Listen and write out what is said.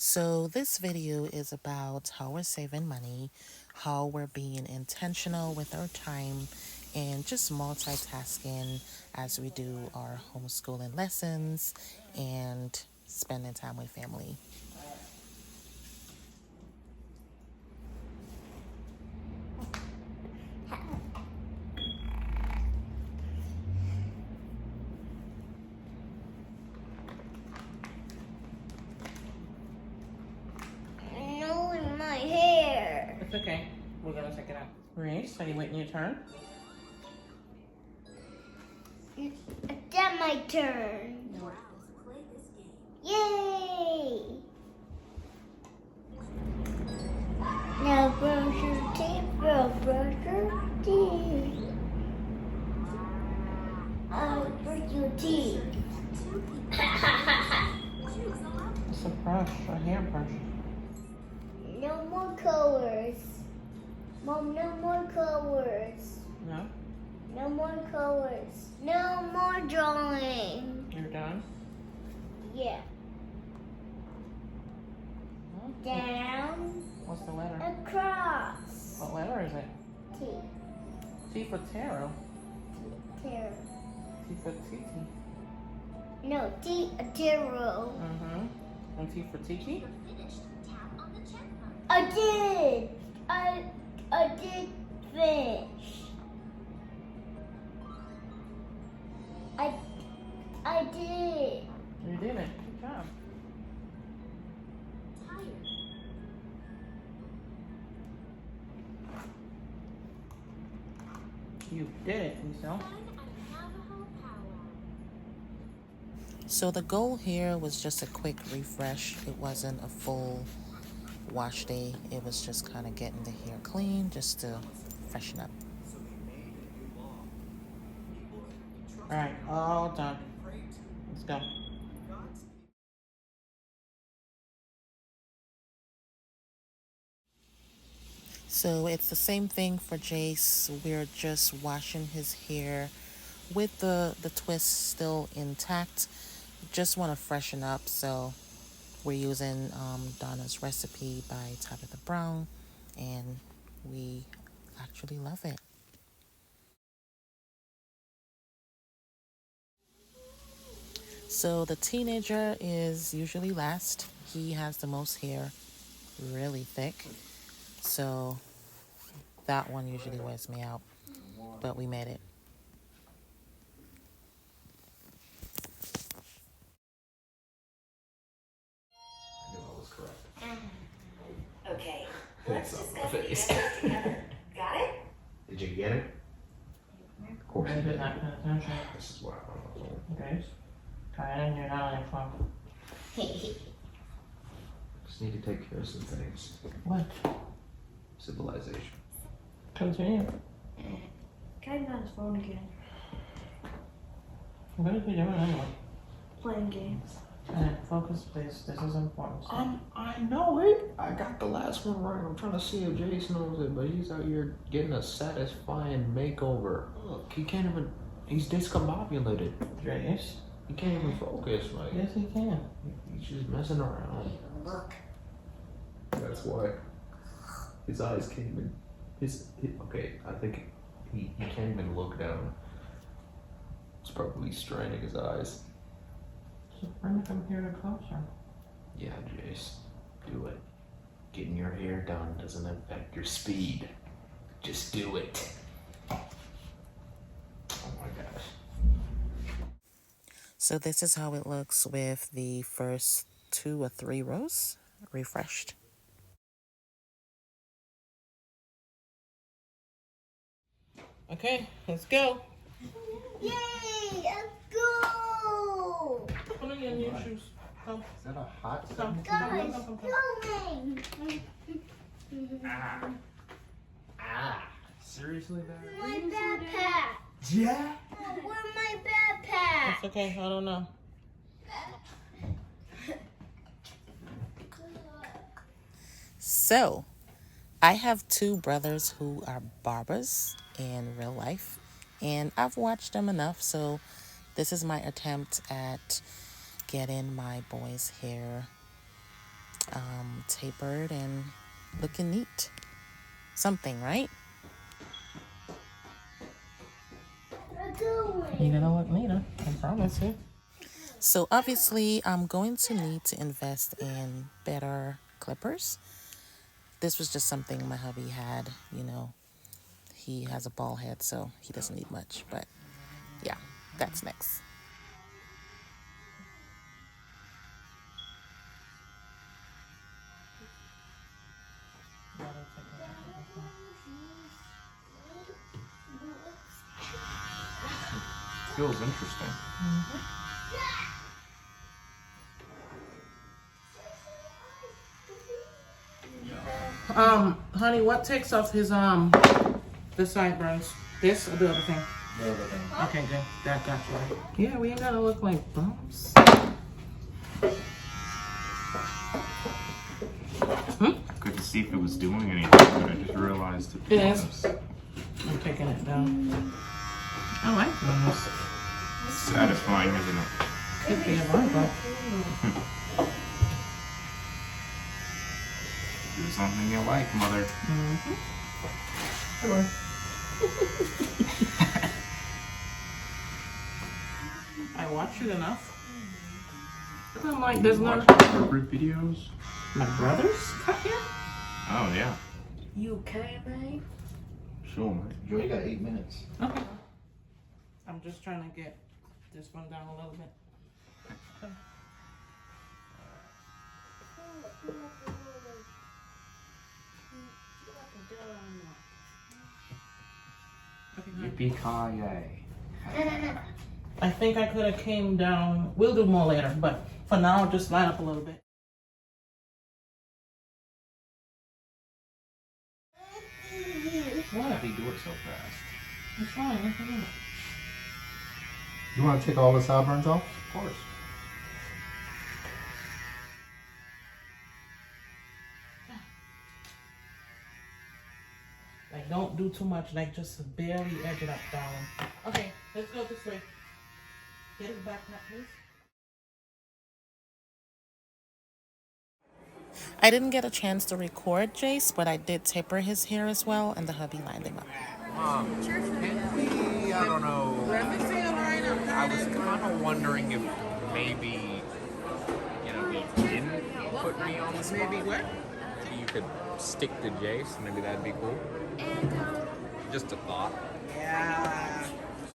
So this video is about how we're saving money, how we're being intentional with our time, and just multitasking as we do our homeschooling lessons and spending time with family. No, in my hair. It's okay. We're going to check it out. Grace, are you waiting your turn? It's that my turn. Yay! Now brush your teeth, brush your teeth. I'll brush your teeth. It's a brush, a hairbrush. No more colors. Mom, no more colors. No? No more colors. No more drawing. You're done? Yeah. Down. What's the letter? Across. What letter is it? T. T for tarot. Tarot. T for titi. No, T. Tarot. Mm-hmm. And T for tiki? I did. I did finish. I did. You did it. Good job. You did it, Michelle. So the goal here was just a quick refresh. It wasn't a full wash day. It was just kind of getting the hair clean just to freshen up. All right, all done. Let's go. So it's the same thing for Jace. We're just washing his hair with the twist still intact. Just want to freshen up, so we're using Donna's recipe by Tabitha Brown, and we actually love it. So the teenager is usually last. He has the most hair, really thick. So that one usually wears me out, but we made it. I knew I was correct. Okay, It's let's on discuss my the face. evidence together. Got it? Did you get it? Of course you did. not paying attention. This is why I was old. Okay. Karen, you're not on your phone. Just need to take care of some things. What? Civilization. Continue. Kane's on his phone again, What are you doing anyway? playing games. Focus, please. This is important stuff. I know it. I got the last one right. I'm trying to see if Jace knows it, but he's out here getting a satisfying makeover. Look, he can't even. He's discombobulated. Jace? He can't even focus. Like Yes, he can. he's just messing around. Look. That's why his eyes can't even. Okay, I think he can't even look down. It's probably straining his eyes. So bring the computer closer. Yeah, Jace, do it. Getting your hair done doesn't affect your speed. Just do it. Oh my gosh. So this is how it looks with the first 2 or 3 rows refreshed. Okay, let's go. Yay! Let's go! Put on your new shoes. Come. Is that a hot Come. Guys, Come. going! Seriously, My backpack! Yeah. Oh, where's my backpack? It's okay, I don't know. So, I have 2 brothers who are barbers in real life, and I've watched them enough, so this is my attempt at getting my boys' hair tapered and looking neat. Something, right? You're gonna look neater, I promise you. So obviously, I'm going to need to invest in better clippers. This was just something my hubby had, you know. He has a bald head, so he doesn't need much. But yeah, that's next. Feels interesting. Honey, what takes off his the sideburns? This or the other thing? The other thing. Okay, good. That got you right. Yeah, we ain't gotta look like bumps. Couldn't see if it was doing anything, but I just realized It is. I'm taking it down. I like those. Satisfying, isn't it? Could be a barber. Do something you like, mother. Hello. I watch it enough. I'm like, there's no. Barber videos? My brother's cut here? Oh, yeah. You okay, babe? Sure, man. You only got 8 minutes. Okay. I'm just trying to get this one down a little bit. Yippee-ki-yay. I think I could have came down. We'll do more later, but for now, just line up a little bit. Why did he do it so fast? It's fine. It's fine. You want to take all the sideburns off? Of course. Like, don't do too much. Like, just barely edge it up, darling. Okay, let's go this way. Get his backpack, please. I didn't get a chance to record Jace, but I did taper his hair as well, and the hubby lined him up. Can we, I don't know, I was kind of wondering if maybe, you know, we didn't put me on the spot. Maybe what? You could stick to Jace, maybe that'd be cool. Just a thought. Yeah.